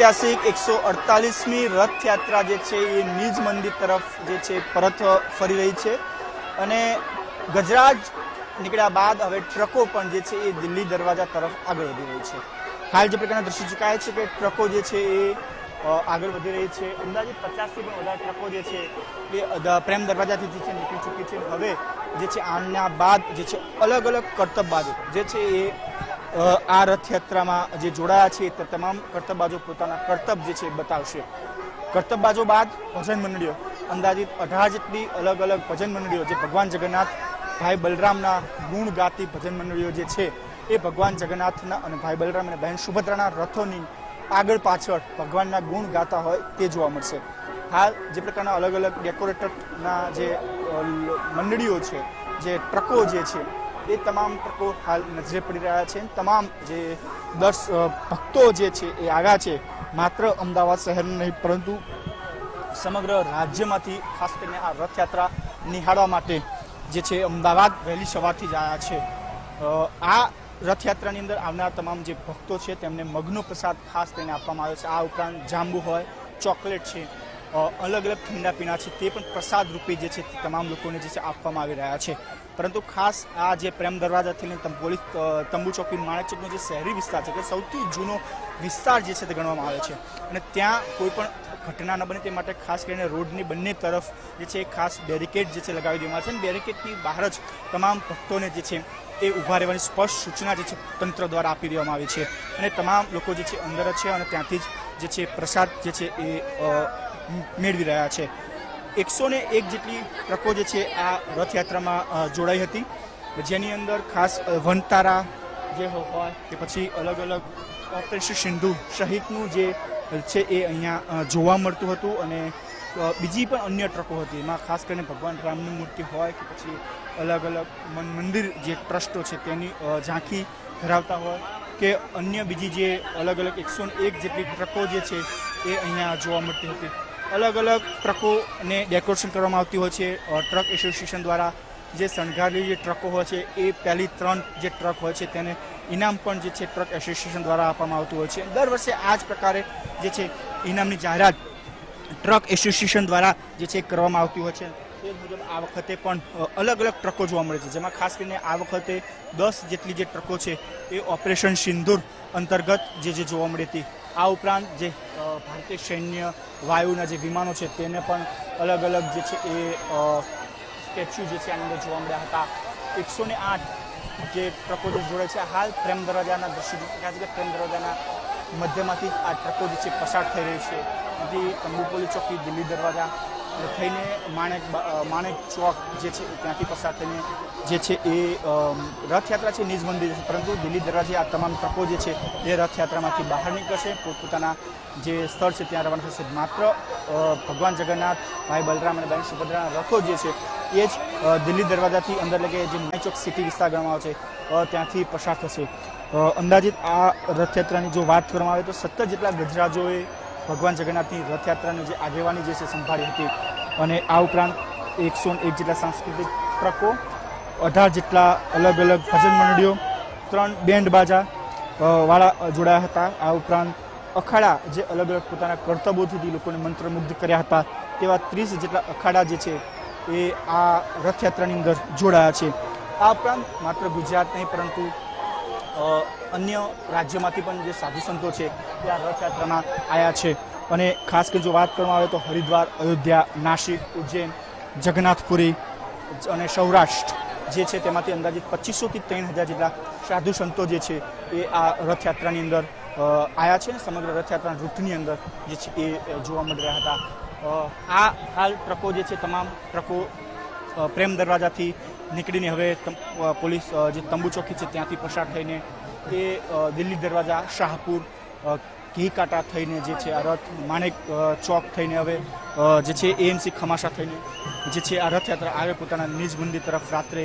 ऐतिहासिक 148મી રથયાત્રા જે છે એ નિજ મંદિર તરફ જે છે પરત ફરી રહી છે અને ગજરાજ નીકળ્યા બાદ હવે ટ્રકો પણ જે છે એ દિલ્હી દરવાજા તરફ આગળ વધી રહી છે। હાલ જે પ્રકારના દ્રશ્ય ચૂકાય છે કે ટ્રકો જે છે એ આગળ વધી રહી છે। અંદાજિત 50થી પણ વધારે ટ્રકો જે છે એ પ્રેમ દરવાજાથી જે છે નીકળી ચૂકી છે। હવે જે છે આના બાદ જે છે અલગ અલગ કર્તબબાજો જે છે એ આ રથયાત્રામાં જે જોડાયા છે તે તમામ કર્તબબાજો પોતાના કર્તબ જે છે બતાવશે। કર્તબબાજો બાદ ભજન મંડળીઓ અંદાજિત 18 જેટલી અલગ અલગ ભજન મંડળીઓ જે ભગવાન જગન્નાથ ભાઈ બલરામના ગુણ ગાતી ભજન મંડળીઓ જે છે એ ભગવાન જગન્નાથના અને ભાઈ બલરામ અને બહેન સુભદ્રાના રથોની આગળ પાછળ ભગવાનના ગુણ ગાતા હોય તે જોવા મળશે। હાલ જે પ્રકારના અલગ અલગ ડેકોરેટરના જે મંડળીઓ છે જે ટ્રકો જે છે એ તમામ ટ્રકો હાલ નજરે પડી રહ્યા છે। તમામ જે ભક્તો જે છે એ આવ્યા છે માત્ર અમદાવાદ શહેરનું નહીં પરંતુ સમગ્ર રાજ્યમાંથી ખાસ કરીને આ રથયાત્રા નિહાળવા માટે જે છે અમદાવાદ વહેલી સવારથી જ આવ્યા છે। આ રથયાત્રાની અંદર આવનાર તમામ જે ભક્તો છે તેમને મગનો પ્રસાદ ખાસ કરીને આપવામાં આવ્યો છે। આ ઉપરાંત જાંબુ હોય, ચોકલેટ છે, અલગ અલગ ઠંડા પીણા છે તે પણ પ્રસાદ રૂપે જે છે તમામ લોકોને જે છે આપવામાં આવી રહ્યા છે। પરંતુ ખાસ આ જે પ્રેમ દરવાજાથી લઈને પોલીસ તંબુ ચોકી માણેક ચોકનો જે શહેરી વિસ્તાર છે તે સૌથી જૂનો વિસ્તાર જે છે તે ગણવામાં આવે છે અને ત્યાં કોઈ પણ ઘટના ન બને તે માટે ખાસ કરીને રોડની બંને તરફ જે છે ખાસ બેરિકેડ જે છે લગાવી દેવામાં આવે છે અને બેરિકેડની બહાર જ તમામ ભક્તોને જે છે એ ઊભા રહેવાની સ્પષ્ટ સૂચના જે છે તંત્ર દ્વારા આપી દેવામાં આવી છે અને તમામ લોકો જે છે અંદર જ છે અને ત્યાંથી જ જે છે પ્રસાદ જે છે એ મેળવી રહ્યા છે। 101 જેટલી ટ્રકો જે છે આ રથયાત્રામાં જોડાઈ હતી જેની અંદર ખાસ વનતારા જે હોય કે પછી અલગ અલગ ઓપરેશન સિંધુ સહિતનું જે છે એ અહીંયા જોવા મળતું હતું અને બીજી પણ અન્ય ટ્રકો હતી એમાં ખાસ કરીને ભગવાન રામની મૂર્તિ હોય કે પછી અલગ અલગ મંદિર જે ટ્રસ્ટો છે તેની ઝાંખી ધરાવતા હોય કે અન્ય બીજી જે અલગ અલગ 101 જેટલી ટ્રકો જે છે એ અહીંયા જોવા મળતી હતી। અલગ અલગ ટ્રકોને ડેકોરેશન કરવામાં આવતી હોય છે। ટ્રક એસોસિએશન દ્વારા જે શણગારેલી જે ટ્રકો હોય છે એ પહેલી 3 જે ટ્રક હોય છે તેને ઇનામ પણ જે છે ટ્રક એસોસિએશન દ્વારા આપવામાં આવતું હોય છે। દર વર્ષે આ જ પ્રકારે જે છે ઇનામની જાહેરાત ટ્રક એસોસિએશન દ્વારા જે છે કરવામાં આવતી હોય છે। તે મુજબ આ વખતે પણ અલગ અલગ ટ્રકો જોવા મળે છે જેમાં ખાસ કરીને આ વખતે 10 જેટલી જે ટ્રકો છે એ ઓપરેશન સિંદૂર અંતર્ગત જે જોવા મળી હતી। આ ઉપરાંત જે ભારતીય સૈન્ય વાયુના જે વિમાનો છે તેને પણ અલગ અલગ જે છે એ સ્ટેચ્યુ જે છે આની અંદર જોવા મળ્યા હતા। 108 જે ટ્રકો જે જોડે છે હાલ પ્રેમ દરવાજાના દ્રશ્ય દેખાય છે કે પ્રેમ દરવાજાના મધ્યમાંથી આ ટ્રકો જે છે પસાર થઈ રહી છે। ત્યાંથી તંબુ પોલીસ ચોકી દિલ્હી દરવાજા થઈને માણેક ચોક જે છે ત્યાંથી પસાર થઈને જે છે એ રથયાત્રા છે નિજ મંદિર છે પરંતુ દિલ્હી દરવાજે આ તમામ ટ્રકો જે છે એ રથયાત્રામાંથી બહાર નીકળશે પોતપોતાના જે સ્થળ છે ત્યાં રવાના થશે। માત્ર ભગવાન જગન્નાથ ભાઈ બલરામ અને બહેન સુભદ્રાના રથો જે છે એ જ દિલ્હી દરવાજાથી અંદર લગે જે માણેક ચોક સિટી વિસ્તાર ગણવામાં આવે છે ત્યાંથી પસાર થશે। અંદાજિત આ રથયાત્રાની જો વાત કરવામાં આવે તો 17 જેટલા ગજરાજોએ ભગવાન જગન્નાથની રથયાત્રાની જે આગેવાની જે છે સંભાળી હતી અને આ ઉપરાંત 101 જેટલા સાંસ્કૃતિક ટ્રકો, 18 જેટલા અલગ અલગ ભજન મંડળીઓ, 3 બેન્ડ બાજા વાળા જોડાયા હતા। આ ઉપરાંત અખાડા જે અલગ અલગ પોતાના કર્તવ્યોથી લોકોને મંત્રમુગ્ધ કર્યા હતા તેવા 30 જેટલા અખાડા જે છે એ આ રથયાત્રાની અંદર જોડાયા છે। આ ઉપરાંત માત્ર ગુજરાત નહીં પરંતુ અન્ય રાજ્યોમાંથી પણ જે સાધુ સંતો છે તે આ રથયાત્રામાં આવ્યા છે અને ખાસ કરી જો વાત કરવામાં આવે તો હરિદ્વાર, અયોધ્યા, નાસિક, ઉજ્જૈન, જગન્નાથપુરી અને સૌરાષ્ટ્ર જે છે તેમાંથી અંદાજિત 2500થી 3000 જેટલા સાધુ સંતો જે છે એ આ રથયાત્રાની અંદર આવ્યા છે। સમગ્ર રથયાત્રાના રૂટની અંદર જે છે એ જોવા મળી રહ્યા હતા। આ હાલ ટ્રકો જે છે તમામ ટ્રકો પ્રેમ દરવાજાથી નીકળીને હવે પોલીસ જે તંબુ ચોકી છે ત્યાંથી પસાર થઈને એ દિલ્હી દરવાજા, શાહપુર, ઘી કાંટા થઈને જે છે આ રથ માણેક ચોક થઈને હવે જે છે એએમસી ખમાસા થઈને જે છે આ રથયાત્રા આવે પોતાના નિજ મંદિર તરફ રાત્રે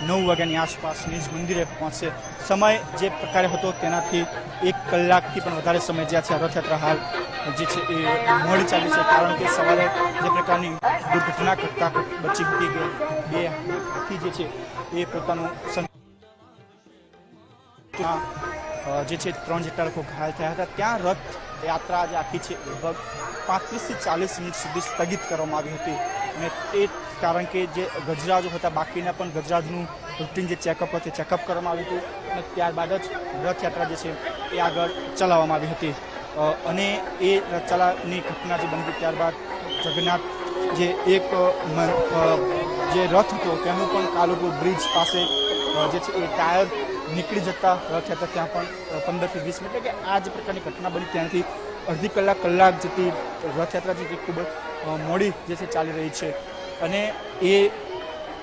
9 વાગ્યાની આસપાસ નિજ મંદિરે પહોંચશે। સમય જે પ્રકારે હતો તેનાથી 1 કલાકથી પણ વધારે સમય જ્યાં છે આ રથયાત્રા હાલ જે છે એ મોડી ચાલી છે કારણ કે સવારે જે પ્રકારની દુર્ઘટના ઘટતા બચી હતી કે બે હાથી જે છે એ પોતાનું જે છે 3 જેટલા લોકો ઘાયલ થયા હતા। ત્યાં રથ યાત્રા જે આખી છે લગભગ 35 થી 40 મિનિટ સુધી સ્થગિત કરવામાં આવી હતી અને એ કારણ કે જે ગજરાજો હતા બાકીના પણ ગજરાજનું રૂટીન જે ચેકઅપ હતું ચેકઅપ કરવામાં આવ્યું હતું અને ત્યારબાદ જ રથયાત્રા જે છે એ આગળ ચલાવવામાં આવી હતી અને એ રથયાત્રાની ઘટના જે બની ત્યારબાદ જગન્નાથ જે એક જે રથ હતો તેનું પણ કાલુપુર બ્રિજ પાસે જે છે એ ટાયર નીકળી જતા રથયાત્રા ત્યાં પણ 15 થી 20 મિનિટ એટલે કે આ જે પ્રકારની ઘટના બની ત્યાંથી અડધી કલાક જેટલી રથયાત્રા જે ખૂબ જ મોડી જે છે ચાલી રહી છે અને એ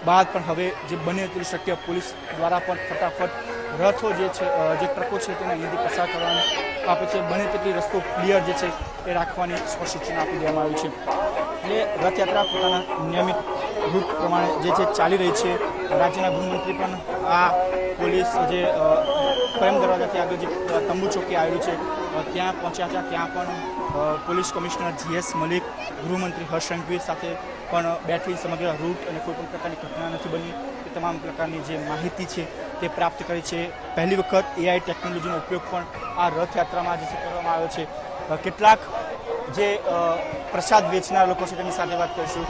બાદ પણ હવે જે બને તેટલું શક્ય પોલીસ દ્વારા પણ ફટાફટ રથો જે છે જે ટ્રકો છે તેને અહીંયાથી પસાર કરવાનું આપે છે બને તેટલી રસ્તો ક્લિયર જે છે એ રાખવાની સૂચના આપી દેવામાં આવી છે એટલે રથયાત્રા પોતાના નિયમિત રૂટ પ્રમાણે જે છે ચાલી રહી છે રાજ્યના ગૃહમંત્રી પણ આ પોલીસ જે પ્રેમ દરવાજાથી આગળ જે તંબુ ચોકી આવેલું છે ત્યાં પહોંચ્યા હતા ત્યાં પણ પોલીસ કમિશનર GS મલિક ગૃહમંત્રી હર્ષ સંઘવી સાથે પણ બેઠી સમગ્ર રૂટ અને કોઈ પણ પ્રકારની ઘટના નથી બની એ તમામ પ્રકારની જે માહિતી છે તે પ્રાપ્ત કરી છે પહેલી વખત AI ટેકનોલોજીનો ઉપયોગ પણ આ રથયાત્રામાં જે છે કરવામાં આવ્યો છે કેટલાક જે પ્રસાદ વેચનાર લોકો છે તેની સાથે વાત કરીશું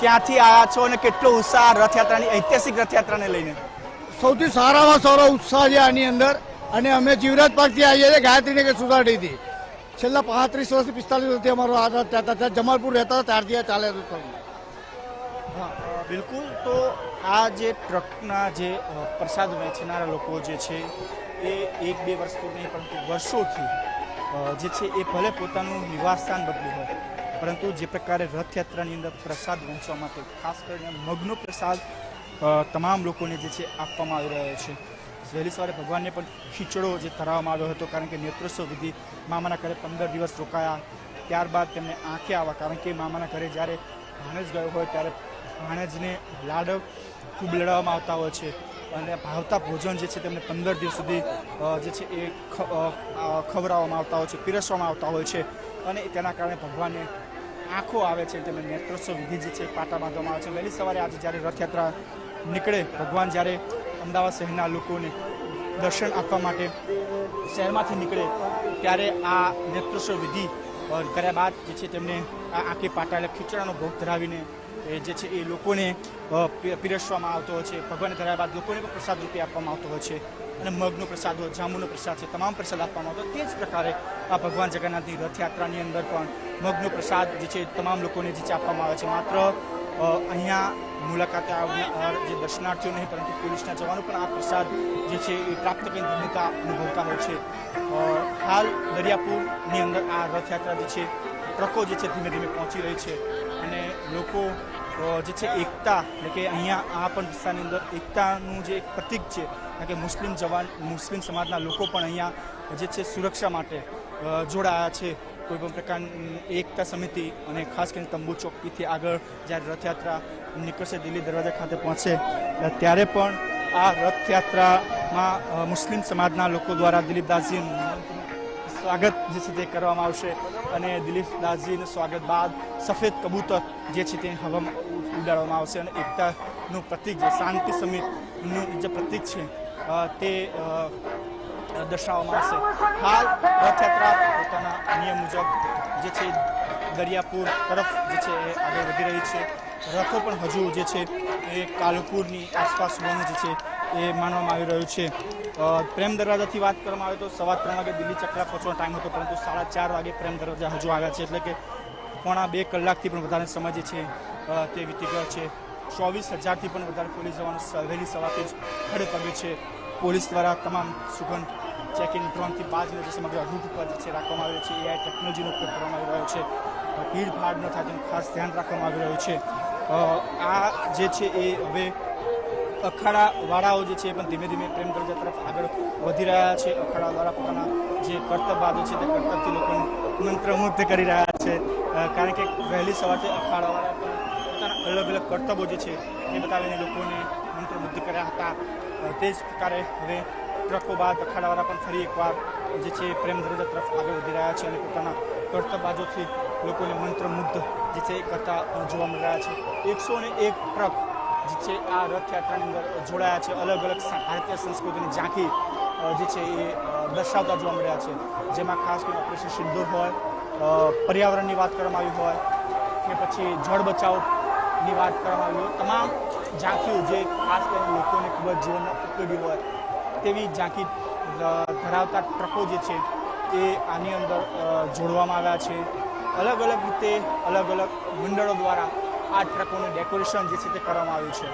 ક્યાંથી આવ્યા છો અને કેટલો ઉત્સાહ રથયાત્રાની ઐતિહાસિક રથયાત્રાને લઈને સૌથી સારામાં સારો ઉત્સાહ છે આની અંદર અને અમે જીવરાજ પાર્કથી આવીએ છીએ ગાયત્રીનગર સોસાયટીથી છેલ્લા 35 વર્ષથી 45 વર્ષથી અમારો આ રથયાત્રા ત્યાં જમાલપુર રહેતા હતા ત્યારથી આ ચાલે હા બિલકુલ તો આ જે ટ્રકના જે પ્રસાદ વેચનારા લોકો જે છે એ 1-2 વર્ષથી નહીં પરંતુ વર્ષોથી જે છે એ ભલે પોતાનું નિવાસસ્થાન બદલ્યું હોય પરંતુ જે પ્રકારે રથયાત્રાની અંદર પ્રસાદ વહેંચવા માટે ખાસ કરીને મગનો પ્રસાદ તમામ લોકોને જે છે આપવામાં આવી રહ્યો છે વહેલી સવારે ભગવાનને પણ ખીચડો જે ધરાવવામાં આવ્યો હતો કારણ કે નેત્રોત્સવ વિધિ મામાના ઘરે 15 દિવસ રોકાયા ત્યારબાદ તેમને આંખે આવ્યા કારણ કે મામાના ઘરે જ્યારે ભાણેજ ગયો હોય ત્યારે ભાણેજને લાડ ખૂબ લડાવવામાં આવતા હોય છે અને ભાવતા ભોજન જે છે તેમને 15 દિવસ સુધી જે છે એ ખવડાવવામાં આવતા હોય છે પીરસવામાં આવતા હોય છે અને તેના કારણે ભગવાનને આંખો આવે છે તેમને નેત્રોત્સવ વિધિ જે છે પાટા બાંધવામાં આવે છે વહેલી સવારે આજે જ્યારે રથયાત્રા નીકળે ભગવાન જ્યારે અમદાવાદ શહેરના લોકોને દર્શન આપવા માટે શહેરમાંથી નીકળે ત્યારે આ નેત્રોત્સવ વિધિ કર્યા બાદ જે છે તેમને આ આંખે પાટા એટલે ખીચડાનો ભોગ ધરાવીને જે છે એ લોકોને પીરસવામાં આવતો હોય છે ભગવાનને ધરાવ્યા બાદ લોકોને પણ પ્રસાદ રૂપે આપવામાં આવતો હોય છે અને મગનો પ્રસાદ હોય જાંબુનો પ્રસાદ છે તમામ પ્રસાદ આપવામાં આવતો તે જ પ્રકારે આ ભગવાન જગન્નાથની રથયાત્રાની અંદર પણ મગનો પ્રસાદ જે છે તમામ લોકોને જે છે આપવામાં આવે છે માત્ર અહીંયા મુલાકાતે આવનાર જે દર્શનાર્થીઓ નહીં પરંતુ પોલીસના જવાનો પણ આ પ્રસાદ જે છે એ પ્રાપ્ત કરીને ધન્યતા અનુભવતા હોય છે હાલ દરિયાપુરની અંદર આ રથયાત્રા જે છે ટ્રકો જે છે ધીમે ધીમે પહોંચી રહી છે અને લોકો જે છે એકતા એટલે કે અહીંયા આ પણ વિસ્તારની અંદર એકતાનું જે એક પ્રતીક છે કારણ કે મુસ્લિમ સમાજના લોકો પણ અહીંયા જે છે સુરક્ષા માટે જોડાયા છે કોઈ પણ પ્રકારની એકતા સમિતિ અને ખાસ કરીને તંબુ ચોકીથી આગળ જ્યારે રથયાત્રા નીકળશે દિલ્હી દરવાજા ખાતે પહોંચે ત્યારે પણ આ રથયાત્રામાં મુસ્લિમ સમાજના લોકો દ્વારા દિલીપદાસજીનું સ્વાગત જે છે તે કરવામાં આવશે અને દિલીપદાસજીનું સ્વાગત બાદ સફેદ કબૂતર જે છે તે હવામાં ઉડાડવામાં આવશે અને એકતાનું પ્રતીક જે શાંતિ સમિતિનું જે પ્રતીક છે તે દર્શાવવામાં આવશે હાલ રથયાત્રા પોતાના નિયમ મુજબ જે છે દરિયાપુર તરફ જે છે એ આગળ વધી રહી છે રથો પણ હજુ જે છે એ કાલુપુરની આસપાસ હોવાનું જે છે એ માનવામાં આવી રહ્યું છે પ્રેમ દરવાજાથી વાત કરવામાં આવે તો 3:15 વાગે દિલ્હી ચકરા પહોંચવાનો ટાઈમ હતો પરંતુ 4:30 વાગે પ્રેમ દરવાજા હજુ આવ્યા છે એટલે કે પોણા 2 કલાકથી પણ વધારે સમય જે છે તે વીતી ગયો છે 24,000થી પણ વધારે પોલીસ જવાનો વહેલી સવારથી જ ખડે પગે છે પોલીસ દ્વારા તમામ સુગંધ ચેકિંગ ડ્રોનથી બાજને જે સમગ્ર રૂટ ઉપર જે છે રાખવામાં આવ્યો છે AI ટેકનોલોજીનો ઉપયોગ કરવામાં આવી રહ્યો છે ભીડભાડ ન થાય તેનું ખાસ ધ્યાન રાખવામાં આવી રહ્યું છે આ જે છે એ હવે અખાડાવાળાઓ જે છે એ પણ ધીમે ધીમે પ્રેમ દરવાજા તરફ આગળ વધી રહ્યા છે અખાડાવાળા પોતાના જે કર્તવ્યબાજો છે તે કર્તવ્યથી લોકોને મંત્રમુગ્ધ કરી રહ્યા છે કારણ કે વહેલી સવારથી અખાડાવાળા પણ પોતાના અલગ અલગ કર્તવ્યો જે છે એ બતાવીને લોકોને મંત્રમુગ્ધ કર્યા હતા તે જ પ્રકારે હવે ટ્રકો બાદ અખાડાવાળા પણ ફરી એકવાર જે છે પ્રેમ દરવાજા તરફ આગળ વધી રહ્યા છે અને પોતાના કર્તવ્યબાજોથી લોકોને મંત્રમુગ્ધ જે છે એ કરતા જોવા મળી રહ્યા છે 101 ટ્રક જે છે આ રથયાત્રાની અંદર જોડાયા છે અલગ અલગ ભારતીય સંસ્કૃતિની ઝાંખી જે છે એ દર્શાવતા જોવા મળ્યા છે, જેમાં ખાસ કરીને ઓપરેશન સિંદૂર હોય, પર્યાવરણની વાત કરવામાં આવી હોય કે પછી જળ બચાવની વાત કરવામાં આવી હોય, તમામ ઝાંખીઓ જે ખાસ કરીને લોકોને ખૂબ જ જીવનમાં ઉપયોગી હોય તેવી ઝાંખી ધરાવતા ટ્રકો જે છે એ આની અંદર જોડવામાં આવ્યા છે. અલગ અલગ રીતે અલગ અલગ મંડળો દ્વારા આ ટ્રકોનું ડેકોરેશન જે છે તે કરવામાં આવ્યું છે.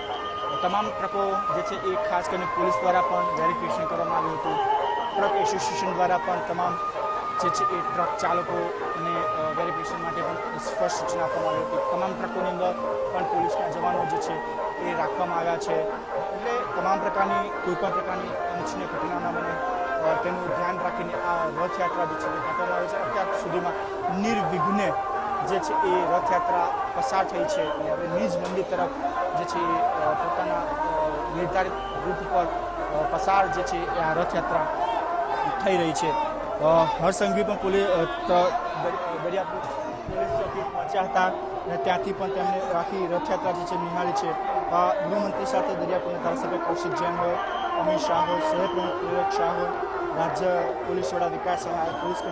તમામ ટ્રકો જે છે એ ખાસ કરીને પોલીસ દ્વારા પણ વેરિફિકેશન કરવામાં આવ્યું હતું. ટ્રક એસોસિએશન દ્વારા પણ તમામ જે છે એ ટ્રક ચાલકોને વેરિફિકેશન માટે પણ સ્પષ્ટ સૂચના આપવામાં આવી હતી. તમામ ટ્રકોની અંદર પણ પોલીસના જવાનો જે છે એ રાખવામાં આવ્યા છે. એટલે તમામ પ્રકારની કોઈપણ પ્રકારની અનિચ્છનીય ઘટના ન બને તેનું ધ્યાન રાખીને આ રથયાત્રા જે છે એ કાઢવામાં આવે છે. અત્યાર સુધીમાં નિર્વિઘ્ને જે છે એ રથયાત્રા પસાર થઈ છે અને હવે નિજ મંદિર તરફ જે છે એ પોતાના નિર્ધારિત રૂટ પર પસાર જે છે એ આ રથયાત્રા થઈ રહી છે. હર્ષસંઘવી પણ દરિયાપુર પોલીસ ચોકી પહોંચ્યા હતા અને ત્યાંથી પણ તેમણે આખી રથયાત્રા જે છે નિહાળી છે. ગૃહમંત્રી સાથે દરિયાપુરના ધારાસભ્ય કૌશિક જૈન હોય, અમિત શાહ હોય, સહપ્રમુખ વિવેક શાહ હોય, રાજ્ય પોલીસ વડા વિકાસ સહાય, પોલીસ